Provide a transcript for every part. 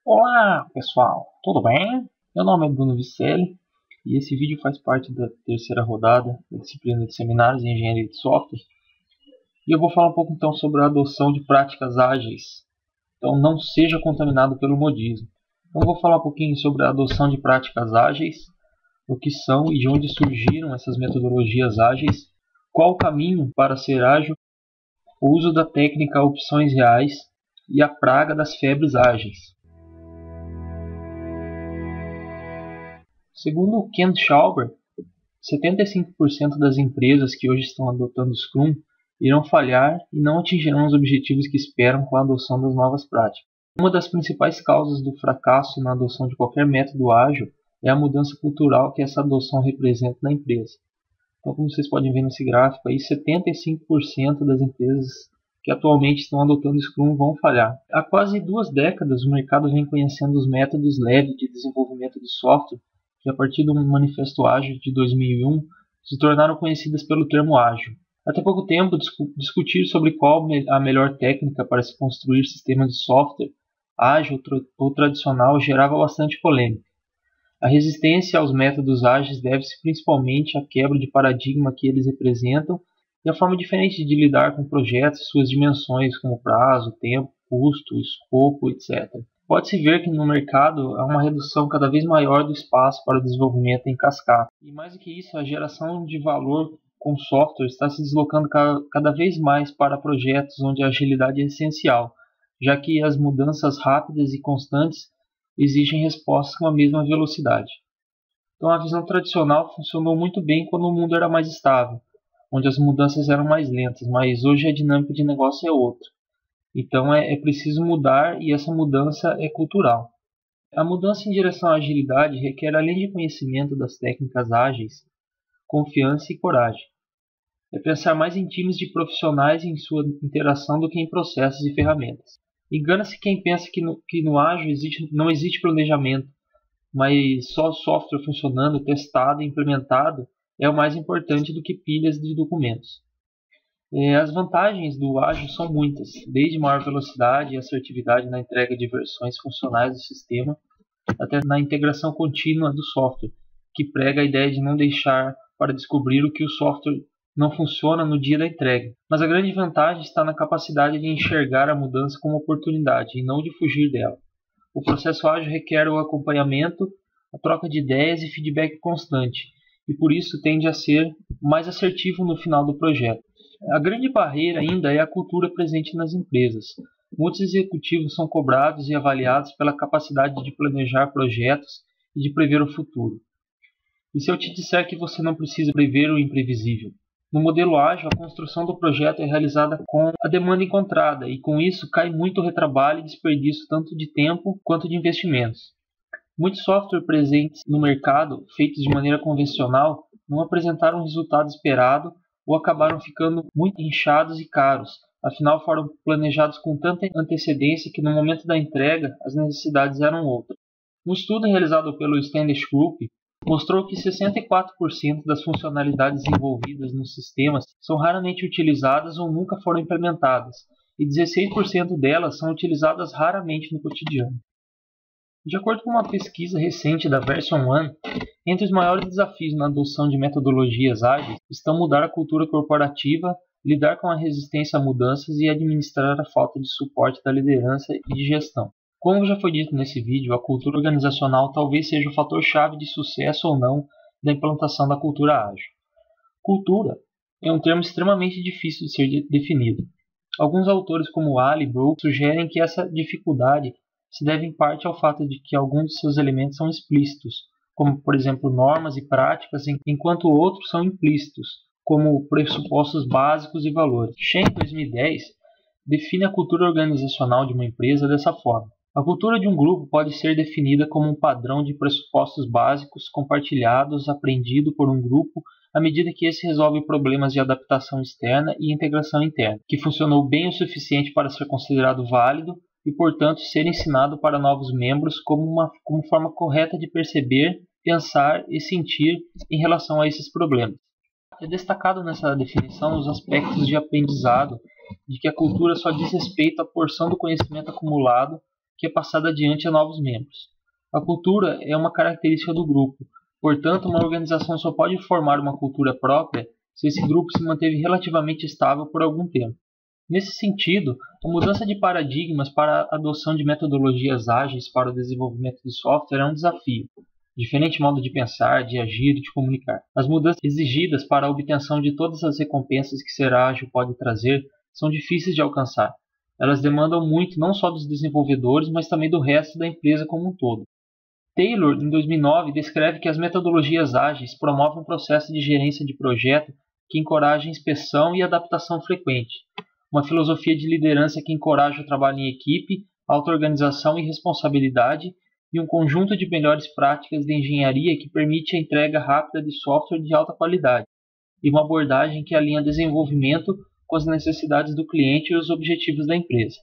Olá pessoal, tudo bem? Meu nome é Bruno Vicelli e esse vídeo faz parte da terceira rodada da disciplina de Seminários em Engenharia de Software. E eu vou falar um pouco então sobre a adoção de práticas ágeis. Então não seja contaminado pelo modismo. Então vou falar um pouquinho sobre a adoção de práticas ágeis, o que são e de onde surgiram essas metodologias ágeis, qual o caminho para ser ágil, o uso da técnica opções reais e a praga das febres ágeis. Segundo Ken Schauber, 75% das empresas que hoje estão adotando Scrum irão falhar e não atingirão os objetivos que esperam com a adoção das novas práticas. Uma das principais causas do fracasso na adoção de qualquer método ágil é a mudança cultural que essa adoção representa na empresa. Então, como vocês podem ver nesse gráfico, aí, 75% das empresas que atualmente estão adotando Scrum vão falhar. Há quase 2 décadas, o mercado vem conhecendo os métodos leves de desenvolvimento de software que, a partir do Manifesto Ágil de 2001, se tornaram conhecidas pelo termo ágil. Até pouco tempo, discutir sobre qual a melhor técnica para se construir sistemas de software ágil ou tradicional gerava bastante polêmica. A resistência aos métodos ágeis deve-se principalmente à quebra de paradigma que eles representam e à forma diferente de lidar com projetos e suas dimensões, como prazo, tempo, custo, escopo, etc. Pode-se ver que no mercado há uma redução cada vez maior do espaço para o desenvolvimento em cascata. E mais do que isso, a geração de valor com software está se deslocando cada vez mais para projetos onde a agilidade é essencial, já que as mudanças rápidas e constantes exigem respostas com a mesma velocidade. Então a visão tradicional funcionou muito bem quando o mundo era mais estável, onde as mudanças eram mais lentas, mas hoje a dinâmica de negócio é outra. Então é preciso mudar e essa mudança é cultural. A mudança em direção à agilidade requer, além de conhecimento das técnicas ágeis, confiança e coragem. É pensar mais em times de profissionais e em sua interação do que em processos e ferramentas. Engana-se quem pensa que no ágil não existe planejamento, mas só software funcionando, testado e implementado é o mais importante do que pilhas de documentos. As vantagens do ágil são muitas, desde maior velocidade e assertividade na entrega de versões funcionais do sistema, até na integração contínua do software, que prega a ideia de não deixar para descobrir o que o software não funciona no dia da entrega. Mas a grande vantagem está na capacidade de enxergar a mudança como oportunidade e não de fugir dela. O processo ágil requer o acompanhamento, a troca de ideias e feedback constante, e por isso tende a ser mais assertivo no final do projeto. A grande barreira ainda é a cultura presente nas empresas. Muitos executivos são cobrados e avaliados pela capacidade de planejar projetos e de prever o futuro. E se eu te disser que você não precisa prever o imprevisível? No modelo ágil, a construção do projeto é realizada com a demanda encontrada e com isso cai muito retrabalho e desperdício tanto de tempo quanto de investimentos. Muitos softwares presentes no mercado, feitos de maneira convencional, não apresentaram o resultado esperado ou acabaram ficando muito inchados e caros, afinal foram planejados com tanta antecedência que no momento da entrega as necessidades eram outras. Um estudo realizado pelo Standish Group mostrou que 64% das funcionalidades envolvidas nos sistemas são raramente utilizadas ou nunca foram implementadas, e 16% delas são utilizadas raramente no cotidiano. De acordo com uma pesquisa recente da Version One, entre os maiores desafios na adoção de metodologias ágeis estão mudar a cultura corporativa, lidar com a resistência a mudanças e administrar a falta de suporte da liderança e de gestão. Como já foi dito nesse vídeo, a cultura organizacional talvez seja o fator-chave de sucesso ou não da implantação da cultura ágil. Cultura é um termo extremamente difícil de ser definido. Alguns autores como Ali e Brooks sugerem que essa dificuldade se deve em parte ao fato de que alguns de seus elementos são explícitos, como por exemplo normas e práticas, enquanto outros são implícitos, como pressupostos básicos e valores. Shen, em 2010, define a cultura organizacional de uma empresa dessa forma. A cultura de um grupo pode ser definida como um padrão de pressupostos básicos compartilhados, aprendido por um grupo à medida que esse resolve problemas de adaptação externa e integração interna, que funcionou bem o suficiente para ser considerado válido e, portanto, ser ensinado para novos membros como forma correta de perceber, pensar e sentir em relação a esses problemas. É destacado nessa definição os aspectos de aprendizado, de que a cultura só diz respeito à porção do conhecimento acumulado que é passada adiante a novos membros. A cultura é uma característica do grupo, portanto, uma organização só pode formar uma cultura própria se esse grupo se manteve relativamente estável por algum tempo. Nesse sentido, a mudança de paradigmas para a adoção de metodologias ágeis para o desenvolvimento de software é um desafio. Diferente modo de pensar, de agir e de comunicar. As mudanças exigidas para a obtenção de todas as recompensas que ser ágil pode trazer são difíceis de alcançar. Elas demandam muito não só dos desenvolvedores, mas também do resto da empresa como um todo. Taylor, em 2009, descreve que as metodologias ágeis promovem um processo de gerência de projeto que encoraja inspeção e adaptação frequente, uma filosofia de liderança que encoraja o trabalho em equipe, auto-organização e responsabilidade, e um conjunto de melhores práticas de engenharia que permite a entrega rápida de software de alta qualidade, e uma abordagem que alinha desenvolvimento com as necessidades do cliente e os objetivos da empresa.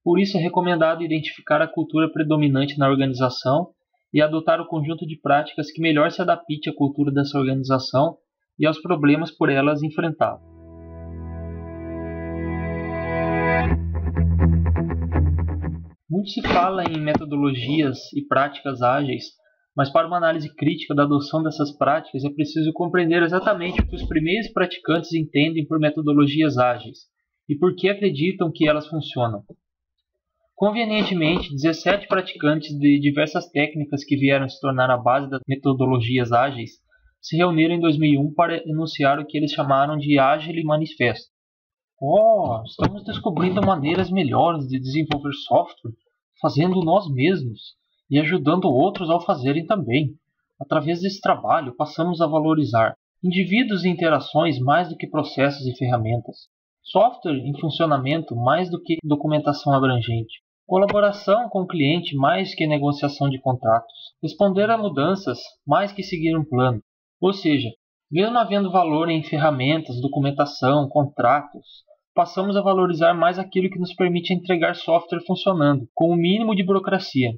Por isso é recomendado identificar a cultura predominante na organização e adotar o conjunto de práticas que melhor se adapte à cultura dessa organização e aos problemas por elas enfrentados. Muito se fala em metodologias e práticas ágeis, mas para uma análise crítica da adoção dessas práticas é preciso compreender exatamente o que os primeiros praticantes entendem por metodologias ágeis e por que acreditam que elas funcionam. Convenientemente, 17 praticantes de diversas técnicas que vieram se tornar a base das metodologias ágeis se reuniram em 2001 para enunciar o que eles chamaram de Agile Manifesto. Estamos descobrindo maneiras melhores de desenvolver software, fazendo nós mesmos e ajudando outros ao fazerem também. Através desse trabalho, passamos a valorizar indivíduos e interações mais do que processos e ferramentas, software em funcionamento mais do que documentação abrangente, colaboração com o cliente mais que negociação de contratos, responder a mudanças mais que seguir um plano. Ou seja, mesmo havendo valor em ferramentas, documentação, contratos, passamos a valorizar mais aquilo que nos permite entregar software funcionando, com o mínimo de burocracia.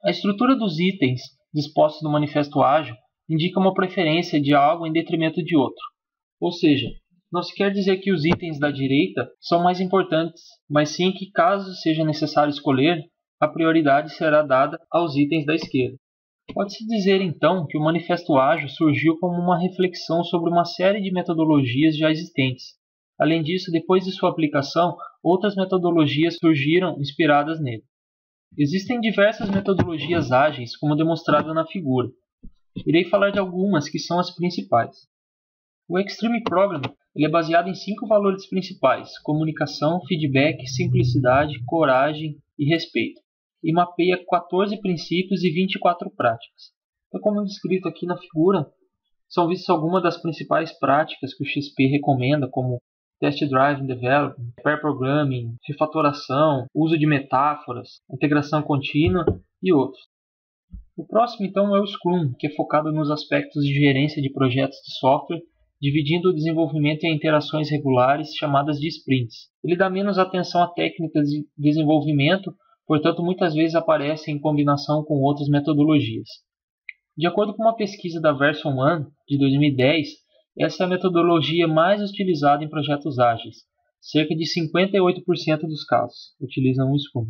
A estrutura dos itens dispostos no Manifesto Ágil indica uma preferência de algo em detrimento de outro. Ou seja, não se quer dizer que os itens da direita são mais importantes, mas sim que, caso seja necessário escolher, a prioridade será dada aos itens da esquerda. Pode-se dizer, então, que o Manifesto Ágil surgiu como uma reflexão sobre uma série de metodologias já existentes. Além disso, depois de sua aplicação, outras metodologias surgiram inspiradas nele. Existem diversas metodologias ágeis, como demonstrado na figura. Irei falar de algumas que são as principais. O Extreme Program é baseado em 5 valores principais: comunicação, feedback, simplicidade, coragem e respeito, e mapeia 14 princípios e 24 práticas. Então, como descrito aqui na figura, são vistas algumas das principais práticas que o XP recomenda, como Test Driven Development, Pair Programming, refatoração, uso de metáforas, integração contínua e outros. O próximo, então, é o Scrum, que é focado nos aspectos de gerência de projetos de software, dividindo o desenvolvimento em interações regulares chamadas de sprints. Ele dá menos atenção a técnicas de desenvolvimento, portanto, muitas vezes aparece em combinação com outras metodologias. De acordo com uma pesquisa da Version 1 de 2010, essa é a metodologia mais utilizada em projetos ágeis. Cerca de 58% dos casos utilizam o Scrum.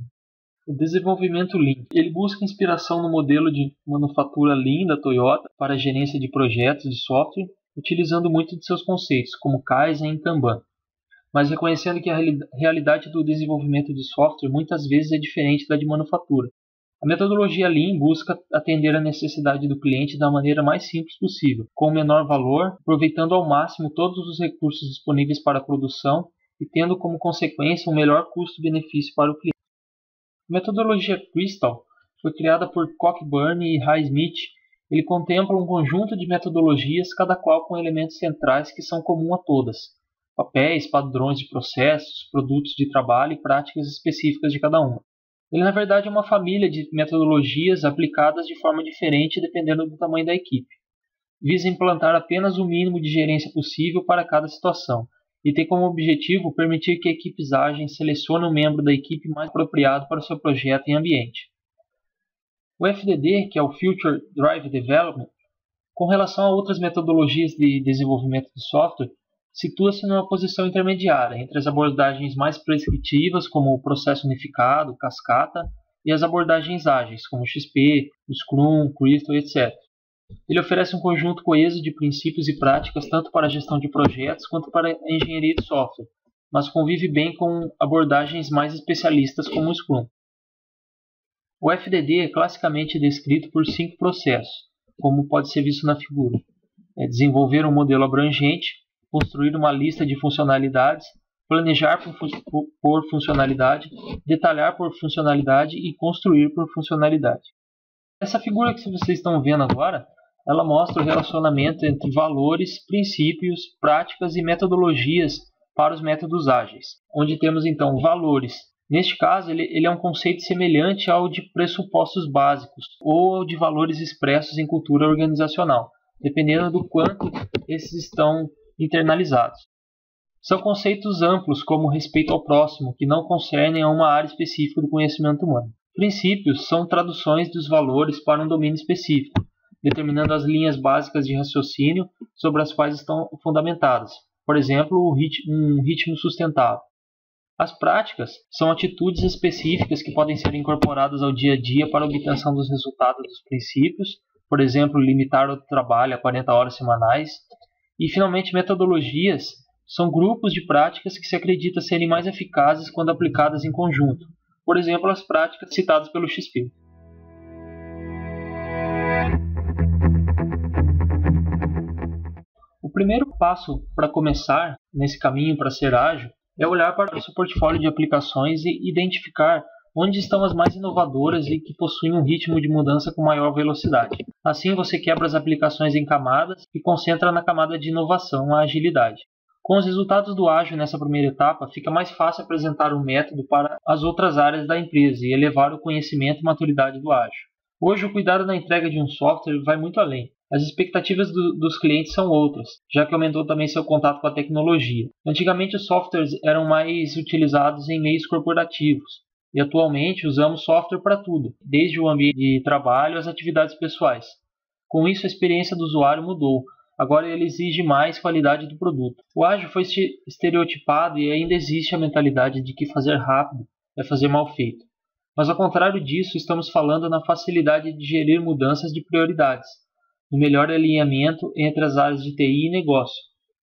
O desenvolvimento Lean. Ele busca inspiração no modelo de manufatura Lean da Toyota para a gerência de projetos de software, utilizando muito de seus conceitos, como Kaizen e Kanban, mas reconhecendo que a realidade do desenvolvimento de software muitas vezes é diferente da de manufatura. A metodologia Lean busca atender a necessidade do cliente da maneira mais simples possível, com o menor valor, aproveitando ao máximo todos os recursos disponíveis para a produção e tendo como consequência um melhor custo-benefício para o cliente. A metodologia Crystal foi criada por Cockburn e Highsmith. Ele contempla um conjunto de metodologias, cada qual com elementos centrais que são comuns a todas: papéis, padrões de processos, produtos de trabalho e práticas específicas de cada uma. Ele, na verdade, é uma família de metodologias aplicadas de forma diferente dependendo do tamanho da equipe. Visa implantar apenas o mínimo de gerência possível para cada situação e tem como objetivo permitir que equipes ágeis selecionem um membro da equipe mais apropriado para o seu projeto e ambiente. O FDD, que é o Future Drive Development, com relação a outras metodologias de desenvolvimento de software, situa-se numa posição intermediária entre as abordagens mais prescritivas, como o processo unificado, cascata, e as abordagens ágeis, como o XP, o Scrum, o Crystal, etc. Ele oferece um conjunto coeso de princípios e práticas tanto para a gestão de projetos quanto para a engenharia de software, mas convive bem com abordagens mais especialistas como o Scrum. O FDD é classicamente descrito por 5 processos, como pode ser visto na figura. Desenvolver um modelo abrangente, construir uma lista de funcionalidades, planejar por funcionalidade, detalhar por funcionalidade e construir por funcionalidade. Essa figura que vocês estão vendo agora, ela mostra o relacionamento entre valores, princípios, práticas e metodologias para os métodos ágeis, onde temos então valores. Neste caso, ele é um conceito semelhante ao de pressupostos básicos ou ao de valores expressos em cultura organizacional, dependendo do quanto esses estão internalizados. São conceitos amplos como respeito ao próximo, que não concernem a uma área específica do conhecimento humano. Princípios são traduções dos valores para um domínio específico, determinando as linhas básicas de raciocínio sobre as quais estão fundamentadas. Por exemplo, um ritmo sustentável. As práticas são atitudes específicas que podem ser incorporadas ao dia a dia para a obtenção dos resultados dos princípios, por exemplo, limitar o trabalho a 40 horas semanais. E, finalmente, metodologias são grupos de práticas que se acredita serem mais eficazes quando aplicadas em conjunto, por exemplo, as práticas citadas pelo XP. O primeiro passo para começar nesse caminho para ser ágil é olhar para o seu portfólio de aplicações e identificar onde estão as mais inovadoras e que possuem um ritmo de mudança com maior velocidade. Assim, você quebra as aplicações em camadas e concentra na camada de inovação, a agilidade. Com os resultados do ágil nessa primeira etapa, fica mais fácil apresentar um método para as outras áreas da empresa e elevar o conhecimento e maturidade do ágil. Hoje, o cuidado na entrega de um software vai muito além. As expectativas dos clientes são outras, já que aumentou também seu contato com a tecnologia. Antigamente, os softwares eram mais utilizados em meios corporativos, e atualmente usamos software para tudo, desde o ambiente de trabalho às atividades pessoais. Com isso, a experiência do usuário mudou. Agora ele exige mais qualidade do produto. O ágil foi estereotipado e ainda existe a mentalidade de que fazer rápido é fazer mal feito. Mas ao contrário disso, estamos falando na facilidade de gerir mudanças de prioridades, no melhor alinhamento entre as áreas de TI e negócio,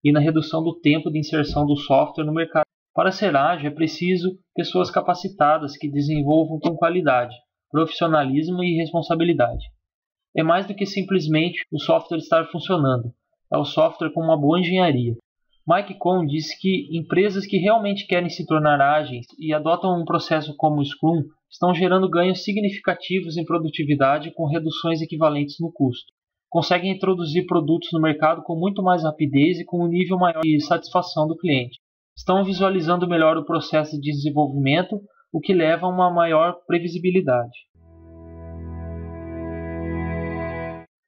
e na redução do tempo de inserção do software no mercado. Para ser ágil é preciso pessoas capacitadas que desenvolvam com qualidade, profissionalismo e responsabilidade. É mais do que simplesmente o software estar funcionando, é o software com uma boa engenharia. Mike Cohn disse que empresas que realmente querem se tornar ágeis e adotam um processo como o Scrum estão gerando ganhos significativos em produtividade com reduções equivalentes no custo. Conseguem introduzir produtos no mercado com muito mais rapidez e com um nível maior de satisfação do cliente. Estão visualizando melhor o processo de desenvolvimento, o que leva a uma maior previsibilidade.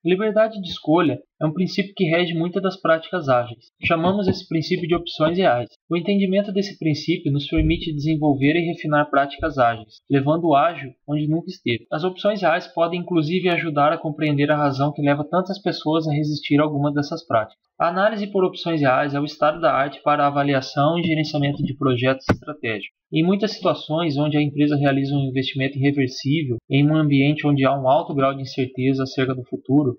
Liberdade de escolha é um princípio que rege muitas das práticas ágeis. Chamamos esse princípio de opções reais. O entendimento desse princípio nos permite desenvolver e refinar práticas ágeis, levando o ágil onde nunca esteve. As opções reais podem inclusive ajudar a compreender a razão que leva tantas pessoas a resistir a alguma dessas práticas. A análise por opções reais é o estado da arte para a avaliação e gerenciamento de projetos estratégicos. Em muitas situações onde a empresa realiza um investimento irreversível em um ambiente onde há um alto grau de incerteza acerca do futuro,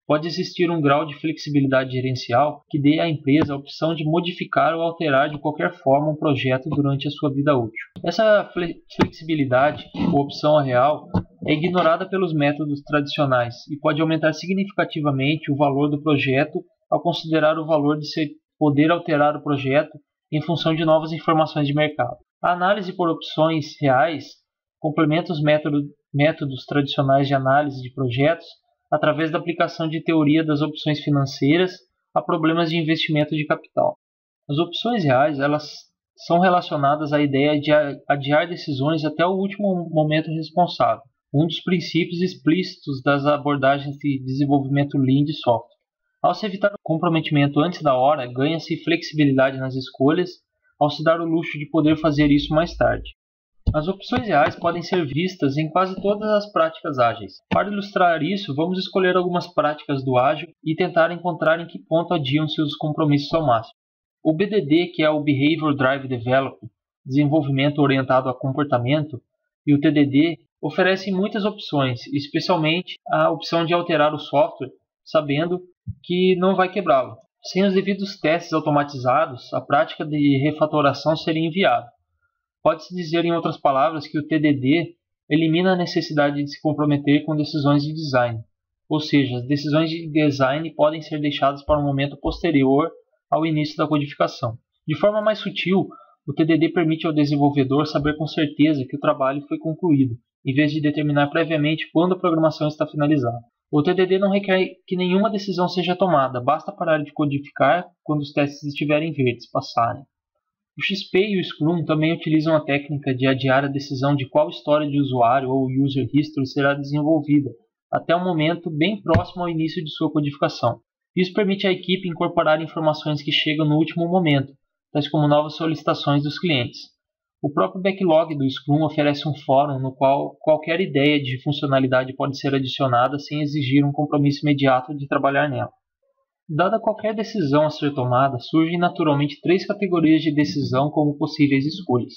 pode existir um grau de flexibilidade gerencial que dê à empresa a opção de modificar ou alterar de qualquer forma um projeto durante a sua vida útil. Essa flexibilidade, ou opção real, é ignorada pelos métodos tradicionais e pode aumentar significativamente o valor do projeto ao considerar o valor de poder alterar o projeto em função de novas informações de mercado. A análise por opções reais complementa os métodos tradicionais de análise de projetos através da aplicação de teoria das opções financeiras a problemas de investimento de capital. As opções reais elas são relacionadas à ideia de adiar decisões até o último momento responsável, um dos princípios explícitos das abordagens de desenvolvimento Lean de software. Ao se evitar o comprometimento antes da hora, ganha-se flexibilidade nas escolhas, ao se dar o luxo de poder fazer isso mais tarde. As opções reais podem ser vistas em quase todas as práticas ágeis. Para ilustrar isso, vamos escolher algumas práticas do ágil e tentar encontrar em que ponto adiam seus compromissos ao máximo. O BDD, que é o Behavior Driven Development, desenvolvimento orientado a comportamento, e o TDD oferecem muitas opções, especialmente a opção de alterar o software sabendo que não vai quebrá-lo. Sem os devidos testes automatizados, a prática de refatoração seria inviável. Pode-se dizer, em outras palavras, que o TDD elimina a necessidade de se comprometer com decisões de design, ou seja, as decisões de design podem ser deixadas para um momento posterior ao início da codificação. De forma mais sutil, o TDD permite ao desenvolvedor saber com certeza que o trabalho foi concluído, em vez de determinar previamente quando a programação está finalizada. O TDD não requer que nenhuma decisão seja tomada, basta parar de codificar quando os testes estiverem verdes, passarem. O XP e o Scrum também utilizam a técnica de adiar a decisão de qual história de usuário ou user history será desenvolvida, até um momento bem próximo ao início de sua codificação. Isso permite à equipe incorporar informações que chegam no último momento, tais como novas solicitações dos clientes. O próprio backlog do Scrum oferece um fórum no qual qualquer ideia de funcionalidade pode ser adicionada sem exigir um compromisso imediato de trabalhar nela. Dada qualquer decisão a ser tomada, surgem naturalmente três categorias de decisão como possíveis escolhas.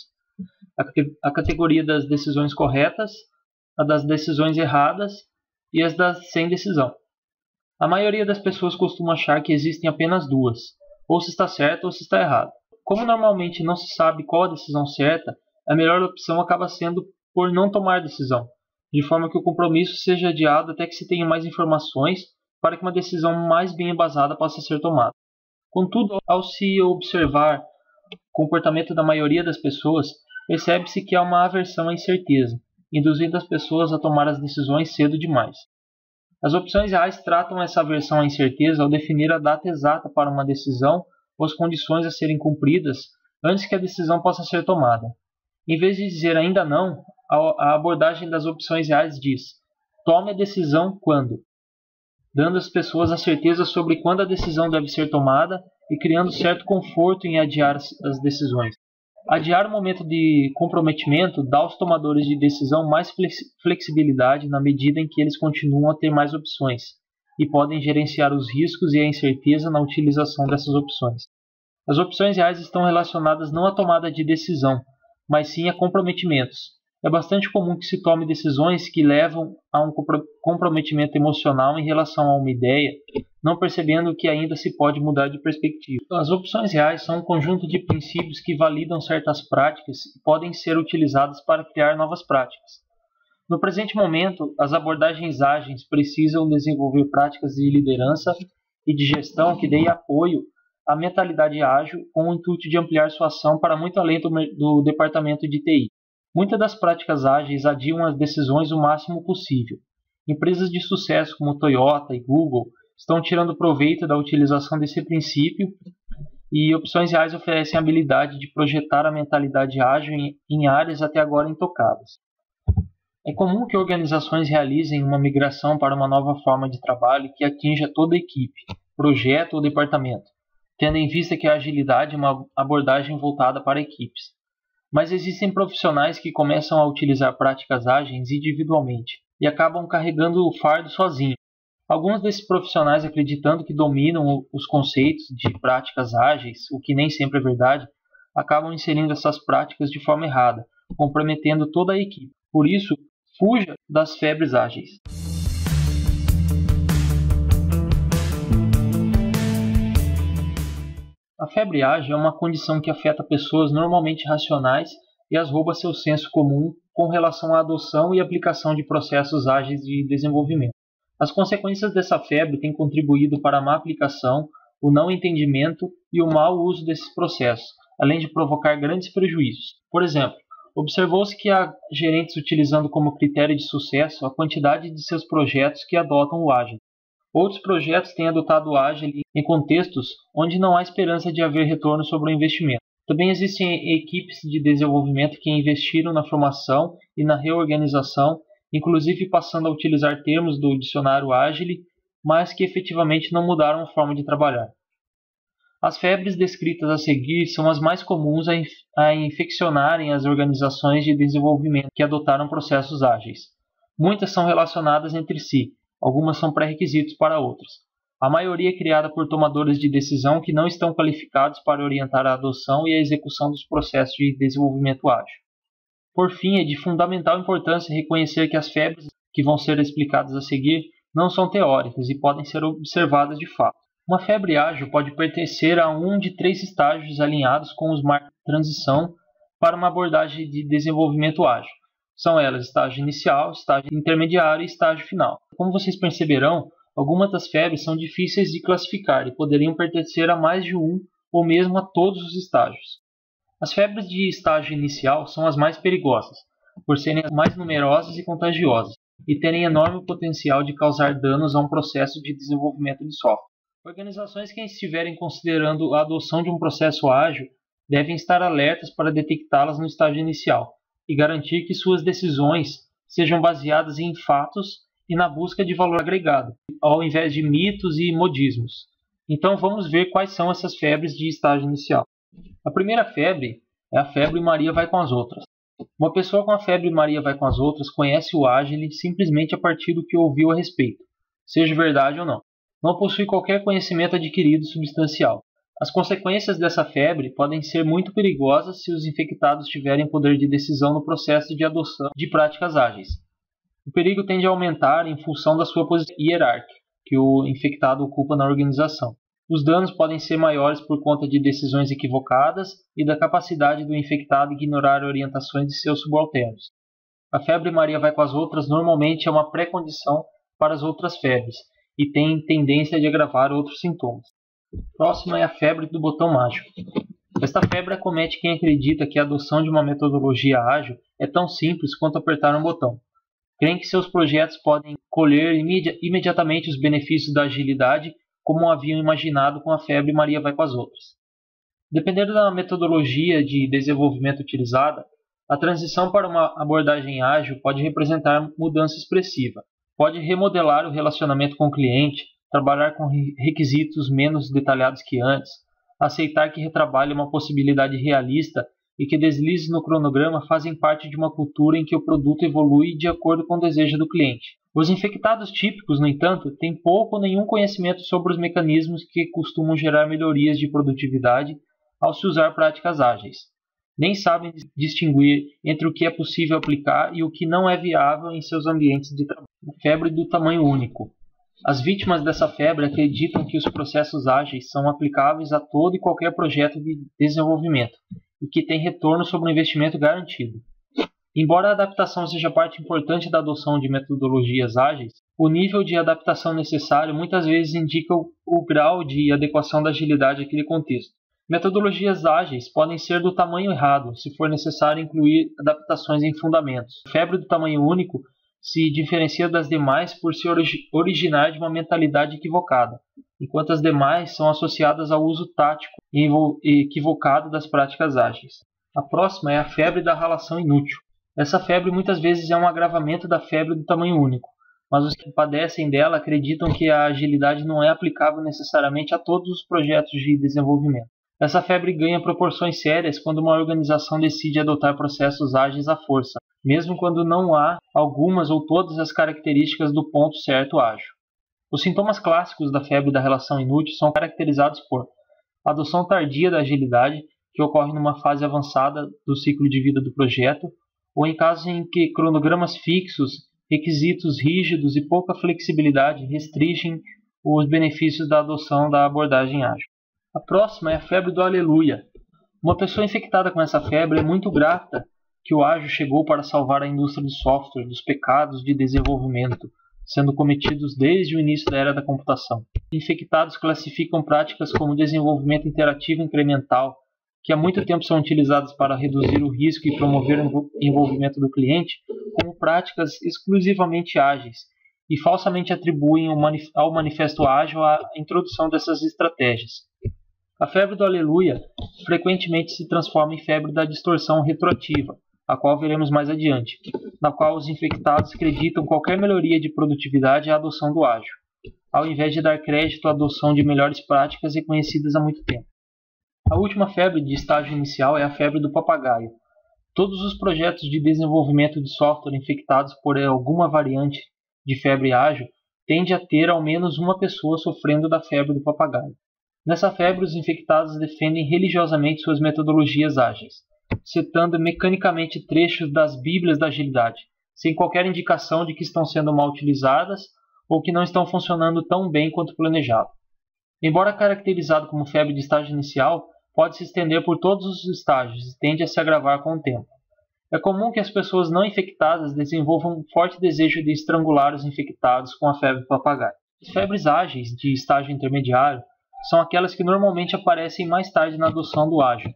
A categoria das decisões corretas, a das decisões erradas e as das sem decisão. A maioria das pessoas costuma achar que existem apenas duas, ou se está certo ou se está errado. Como normalmente não se sabe qual a decisão certa, a melhor opção acaba sendo por não tomar decisão, de forma que o compromisso seja adiado até que se tenha mais informações para que uma decisão mais bem embasada possa ser tomada. Contudo, ao se observar o comportamento da maioria das pessoas, percebe-se que há uma aversão à incerteza, induzindo as pessoas a tomar as decisões cedo demais. As opções reais tratam essa aversão à incerteza ao definir a data exata para uma decisão ou as condições a serem cumpridas antes que a decisão possa ser tomada. Em vez de dizer ainda não, a abordagem das opções reais diz: tome a decisão quando, dando às pessoas a certeza sobre quando a decisão deve ser tomada e criando certo conforto em adiar as decisões. Adiar o momento de comprometimento dá aos tomadores de decisão mais flexibilidade na medida em que eles continuam a ter mais opções e podem gerenciar os riscos e a incerteza na utilização dessas opções. As opções reais estão relacionadas não à tomada de decisão, mas sim a comprometimentos. É bastante comum que se tome decisões que levam a um comprometimento emocional em relação a uma ideia, não percebendo que ainda se pode mudar de perspectiva. As opções reais são um conjunto de princípios que validam certas práticas e podem ser utilizadas para criar novas práticas. No presente momento, as abordagens ágeis precisam desenvolver práticas de liderança e de gestão que deem apoio à mentalidade ágil com o intuito de ampliar sua ação para muito além do departamento de TI. Muitas das práticas ágeis adiam as decisões o máximo possível. Empresas de sucesso como Toyota e Google estão tirando proveito da utilização desse princípio e opções reais oferecem a habilidade de projetar a mentalidade ágil em áreas até agora intocadas. É comum que organizações realizem uma migração para uma nova forma de trabalho que atinja toda a equipe, projeto ou departamento, tendo em vista que a agilidade é uma abordagem voltada para equipes. Mas existem profissionais que começam a utilizar práticas ágeis individualmente e acabam carregando o fardo sozinhos. Alguns desses profissionais, acreditando que dominam os conceitos de práticas ágeis, o que nem sempre é verdade, acabam inserindo essas práticas de forma errada, comprometendo toda a equipe. Por isso, fuja das febres ágeis. A febre ágil é uma condição que afeta pessoas normalmente racionais e as rouba seu senso comum com relação à adoção e aplicação de processos ágeis de desenvolvimento. As consequências dessa febre têm contribuído para a má aplicação, o não entendimento e o mau uso desses processos, além de provocar grandes prejuízos. Por exemplo, observou-se que há gerentes utilizando como critério de sucesso a quantidade de seus projetos que adotam o ágil. Outros projetos têm adotado o ágil em contextos onde não há esperança de haver retorno sobre o investimento. Também existem equipes de desenvolvimento que investiram na formação e na reorganização, inclusive passando a utilizar termos do dicionário Agile, mas que efetivamente não mudaram a forma de trabalhar. As febres descritas a seguir são as mais comuns a infeccionarem as organizações de desenvolvimento que adotaram processos ágeis. Muitas são relacionadas entre si, algumas são pré-requisitos para outras. A maioria é criada por tomadores de decisão que não estão qualificados para orientar a adoção e a execução dos processos de desenvolvimento ágil. Por fim, é de fundamental importância reconhecer que as febres que vão ser explicadas a seguir não são teóricas e podem ser observadas de fato. Uma febre ágil pode pertencer a um de 3 estágios alinhados com os marcos de transição para uma abordagem de desenvolvimento ágil. São elas estágio inicial, estágio intermediário e estágio final. Como vocês perceberão, algumas das febres são difíceis de classificar e poderiam pertencer a mais de um ou mesmo a todos os estágios. As febres de estágio inicial são as mais perigosas, por serem as mais numerosas e contagiosas, e terem enorme potencial de causar danos a um processo de desenvolvimento de software. Organizações que estiverem considerando a adoção de um processo ágil devem estar alertas para detectá-las no estágio inicial e garantir que suas decisões sejam baseadas em fatos e na busca de valor agregado, ao invés de mitos e modismos. Então vamos ver quais são essas febres de estágio inicial. A primeira febre é a febre Maria vai com as outras. Uma pessoa com a febre Maria vai com as outras conhece o Agile simplesmente a partir do que ouviu a respeito, seja verdade ou não. Não possui qualquer conhecimento adquirido substancial. As consequências dessa febre podem ser muito perigosas se os infectados tiverem poder de decisão no processo de adoção de práticas ágeis. O perigo tende a aumentar em função da sua posição hierárquica que o infectado ocupa na organização. Os danos podem ser maiores por conta de decisões equivocadas e da capacidade do infectado ignorar orientações de seus subalternos. A febre Maria vai com as outras normalmente é uma pré-condição para as outras febres e tem tendência de agravar outros sintomas. Próxima é a febre do botão mágico. Esta febre acomete quem acredita que a adoção de uma metodologia ágil é tão simples quanto apertar um botão. Creem que seus projetos podem colher imediatamente os benefícios da agilidade como haviam imaginado com a febre Maria vai com as outras. Dependendo da metodologia de desenvolvimento utilizada, a transição para uma abordagem ágil pode representar mudança expressiva. Pode remodelar o relacionamento com o cliente, trabalhar com requisitos menos detalhados que antes, aceitar que retrabalho é uma possibilidade realista e que deslizes no cronograma fazem parte de uma cultura em que o produto evolui de acordo com o desejo do cliente. Os infectados típicos, no entanto, têm pouco ou nenhum conhecimento sobre os mecanismos que costumam gerar melhorias de produtividade ao se usar práticas ágeis. Nem sabem distinguir entre o que é possível aplicar e o que não é viável em seus ambientes de trabalho. A febre do tamanho único. As vítimas dessa febre acreditam que os processos ágeis são aplicáveis a todo e qualquer projeto de desenvolvimento e que têm retorno sobre o investimento garantido. Embora a adaptação seja parte importante da adoção de metodologias ágeis, o nível de adaptação necessário muitas vezes indica o grau de adequação da agilidade àquele contexto. Metodologias ágeis podem ser do tamanho errado, se for necessário incluir adaptações em fundamentos. A febre do tamanho único se diferencia das demais por se originar de uma mentalidade equivocada, enquanto as demais são associadas ao uso tático e equivocado das práticas ágeis. A próxima é a febre da relação inútil. Essa febre muitas vezes é um agravamento da febre do tamanho único, mas os que padecem dela acreditam que a agilidade não é aplicável necessariamente a todos os projetos de desenvolvimento. Essa febre ganha proporções sérias quando uma organização decide adotar processos ágeis à força, mesmo quando não há algumas ou todas as características do ponto certo ágil. Os sintomas clássicos da febre da relação inútil são caracterizados por adoção tardia da agilidade, que ocorre numa fase avançada do ciclo de vida do projeto, ou em casos em que cronogramas fixos, requisitos rígidos e pouca flexibilidade restringem os benefícios da adoção da abordagem ágil. A próxima é a febre do aleluia. Uma pessoa infectada com essa febre é muito grata que o ágil chegou para salvar a indústria de software dos pecados de desenvolvimento, sendo cometidos desde o início da era da computação. Infectados classificam práticas como desenvolvimento interativo incremental, que há muito tempo são utilizadas para reduzir o risco e promover o envolvimento do cliente, como práticas exclusivamente ágeis, e falsamente atribuem ao manifesto ágil a introdução dessas estratégias. A febre do aleluia frequentemente se transforma em febre da distorção retroativa, a qual veremos mais adiante, na qual os infectados acreditam qualquer melhoria de produtividade à adoção do ágil, ao invés de dar crédito à adoção de melhores práticas reconhecidas há muito tempo. A última febre de estágio inicial é a febre do papagaio. Todos os projetos de desenvolvimento de software infectados por alguma variante de febre ágil tende a ter ao menos uma pessoa sofrendo da febre do papagaio. Nessa febre, os infectados defendem religiosamente suas metodologias ágeis, citando mecanicamente trechos das Bíblias da agilidade, sem qualquer indicação de que estão sendo mal utilizadas ou que não estão funcionando tão bem quanto planejado. Embora caracterizado como febre de estágio inicial, pode se estender por todos os estágios e tende a se agravar com o tempo. É comum que as pessoas não infectadas desenvolvam um forte desejo de estrangular os infectados com a febre do papagaio. As febres ágeis de estágio intermediário são aquelas que normalmente aparecem mais tarde na adoção do ágil,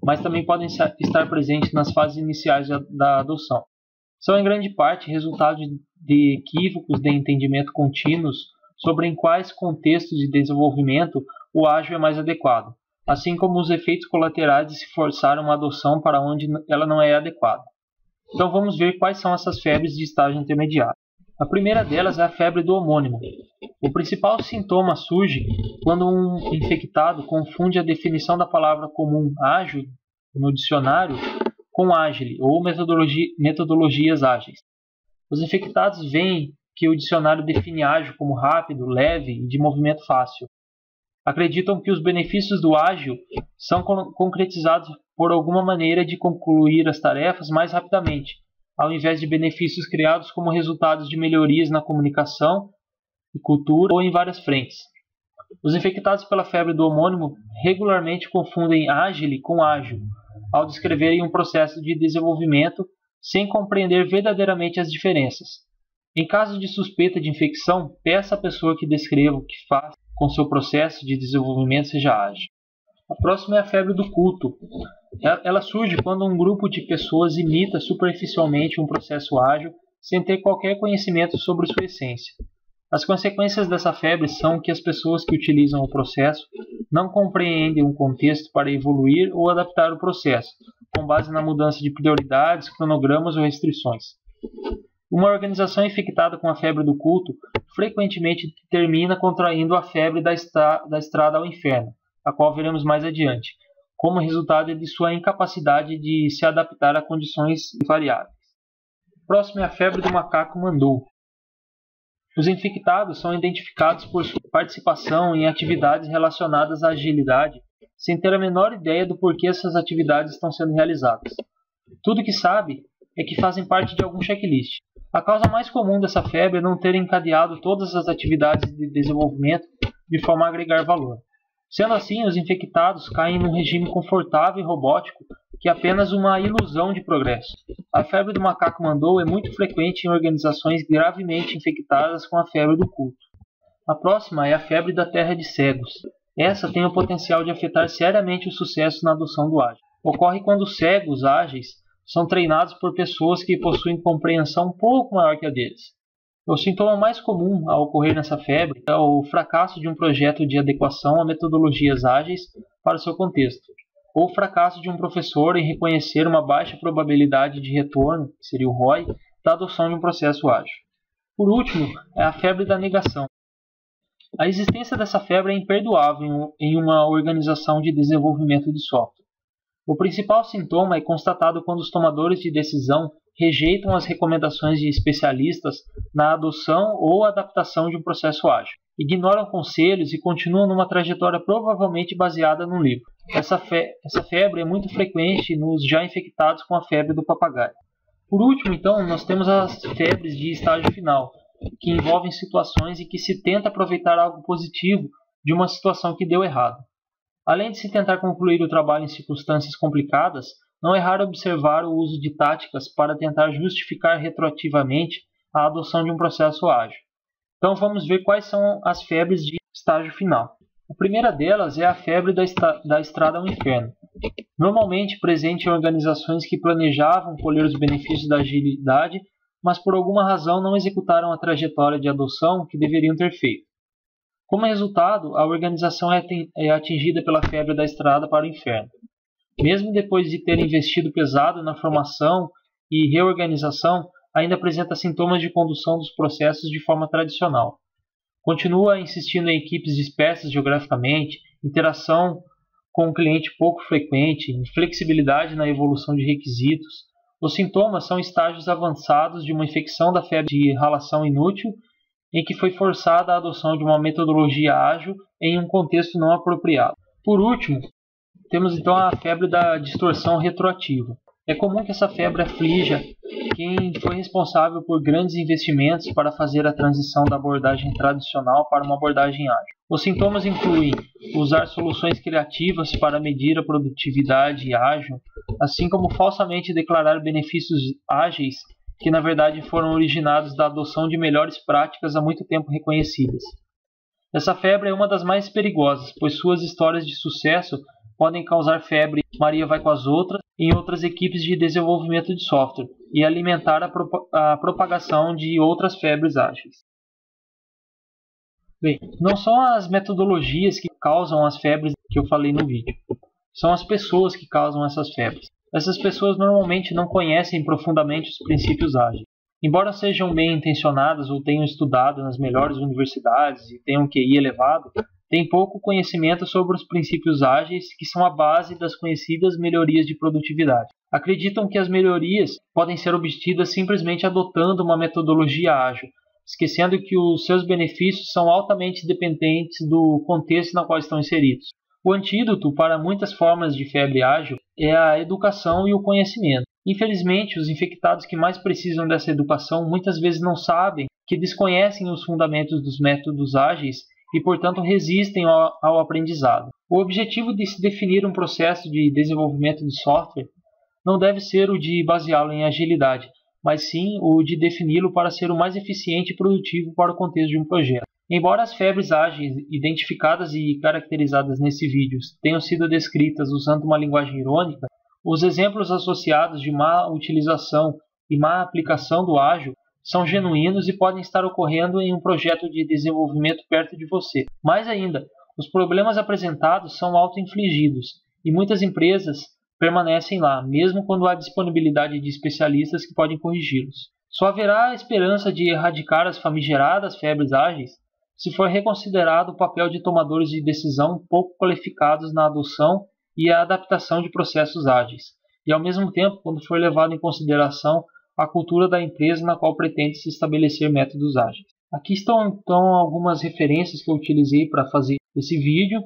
mas também podem estar presentes nas fases iniciais da adoção. São em grande parte resultado de equívocos de entendimento contínuos sobre em quais contextos de desenvolvimento o ágil é mais adequado, assim como os efeitos colaterais de se forçar uma adoção para onde ela não é adequada. Então vamos ver quais são essas febres de estágio intermediário. A primeira delas é a febre do homônimo. O principal sintoma surge quando um infectado confunde a definição da palavra comum ágil no dicionário com agile ou metodologias ágeis. Os infectados veem que o dicionário define ágil como rápido, leve e de movimento fácil. Acreditam que os benefícios do ágil são concretizados por alguma maneira de concluir as tarefas mais rapidamente, ao invés de benefícios criados como resultados de melhorias na comunicação e cultura ou em várias frentes. Os infectados pela febre do homônimo regularmente confundem agile com ágil, ao descreverem um processo de desenvolvimento sem compreender verdadeiramente as diferenças. Em caso de suspeita de infecção, peça à pessoa que descreva o que faz com seu processo de desenvolvimento seja ágil. A próxima é a febre do culto. Ela surge quando um grupo de pessoas imita superficialmente um processo ágil sem ter qualquer conhecimento sobre sua essência. As consequências dessa febre são que as pessoas que utilizam o processo não compreendem um contexto para evoluir ou adaptar o processo, com base na mudança de prioridades, cronogramas ou restrições. Uma organização infectada com a febre do culto frequentemente termina contraindo a febre da estrada ao inferno, a qual veremos mais adiante, como resultado de sua incapacidade de se adaptar a condições variáveis. Próximo é a febre do macaco mandou. Os infectados são identificados por sua participação em atividades relacionadas à agilidade, sem ter a menor ideia do porquê essas atividades estão sendo realizadas. Tudo que sabe é que fazem parte de algum checklist. A causa mais comum dessa febre é não ter encadeado todas as atividades de desenvolvimento de forma a agregar valor. Sendo assim, os infectados caem num regime confortável e robótico que é apenas uma ilusão de progresso. A febre do macaco mandou é muito frequente em organizações gravemente infectadas com a febre do culto. A próxima é a febre da terra de cegos. Essa tem o potencial de afetar seriamente o sucesso na adoção do ágil. Ocorre quando cegos ágeis são treinados por pessoas que possuem compreensão um pouco maior que a deles. O sintoma mais comum a ocorrer nessa febre é o fracasso de um projeto de adequação a metodologias ágeis para o seu contexto, ou o fracasso de um professor em reconhecer uma baixa probabilidade de retorno, que seria o ROI, da adoção de um processo ágil. Por último, é a febre da negação. A existência dessa febre é imperdoável em uma organização de desenvolvimento de software. O principal sintoma é constatado quando os tomadores de decisão rejeitam as recomendações de especialistas na adoção ou adaptação de um processo ágil, ignoram conselhos e continuam numa trajetória provavelmente baseada num livro. Essa febre é muito frequente nos já infectados com a febre do papagaio. Por último, então, nós temos as febres de estágio final, que envolvem situações em que se tenta aproveitar algo positivo de uma situação que deu errado. Além de se tentar concluir o trabalho em circunstâncias complicadas, não é raro observar o uso de táticas para tentar justificar retroativamente a adoção de um processo ágil. Então vamos ver quais são as febres de estágio final. A primeira delas é a febre da estrada ao inferno. Normalmente presente em organizações que planejavam colher os benefícios da agilidade, mas por alguma razão não executaram a trajetória de adoção que deveriam ter feito. Como resultado, a organização é atingida pela febre da estrada para o inferno. Mesmo depois de ter investido pesado na formação e reorganização, ainda apresenta sintomas de condução dos processos de forma tradicional. Continua insistindo em equipes dispersas geograficamente, interação com o cliente pouco frequente, inflexibilidade na evolução de requisitos. Os sintomas são estágios avançados de uma infecção da febre de ralação inútil em que foi forçada a adoção de uma metodologia ágil em um contexto não apropriado. Por último, temos então a febre da distorção retroativa. É comum que essa febre aflija quem foi responsável por grandes investimentos para fazer a transição da abordagem tradicional para uma abordagem ágil. Os sintomas incluem usar soluções criativas para medir a produtividade ágil, assim como falsamente declarar benefícios ágeis que na verdade foram originados da adoção de melhores práticas há muito tempo reconhecidas. Essa febre é uma das mais perigosas, pois suas histórias de sucesso podem causar febre Maria vai com as outras em outras equipes de desenvolvimento de software e alimentar a propagação de outras febres ágeis. Bem, não são as metodologias que causam as febres que eu falei no vídeo, são as pessoas que causam essas febres. Essas pessoas normalmente não conhecem profundamente os princípios ágeis. Embora sejam bem intencionadas ou tenham estudado nas melhores universidades e tenham um QI elevado, têm pouco conhecimento sobre os princípios ágeis, que são a base das conhecidas melhorias de produtividade. Acreditam que as melhorias podem ser obtidas simplesmente adotando uma metodologia ágil, esquecendo que os seus benefícios são altamente dependentes do contexto na qual estão inseridos. O antídoto para muitas formas de febre ágil é a educação e o conhecimento. Infelizmente, os infectados que mais precisam dessa educação muitas vezes não sabem, que desconhecem os fundamentos dos métodos ágeis e, portanto, resistem ao aprendizado. O objetivo de se definir um processo de desenvolvimento de software não deve ser o de baseá-lo em agilidade, mas sim o de defini-lo para ser o mais eficiente e produtivo para o contexto de um projeto. Embora as febres ágeis identificadas e caracterizadas nesse vídeo tenham sido descritas usando uma linguagem irônica, os exemplos associados de má utilização e má aplicação do ágil são genuínos e podem estar ocorrendo em um projeto de desenvolvimento perto de você. Mais ainda, os problemas apresentados são auto-infligidos e muitas empresas permanecem lá, mesmo quando há disponibilidade de especialistas que podem corrigi-los. Só haverá esperança de erradicar as famigeradas febres ágeis se for reconsiderado o papel de tomadores de decisão pouco qualificados na adoção e a adaptação de processos ágeis, e ao mesmo tempo quando for levado em consideração a cultura da empresa na qual pretende se estabelecer métodos ágeis. Aqui estão então algumas referências que eu utilizei para fazer esse vídeo.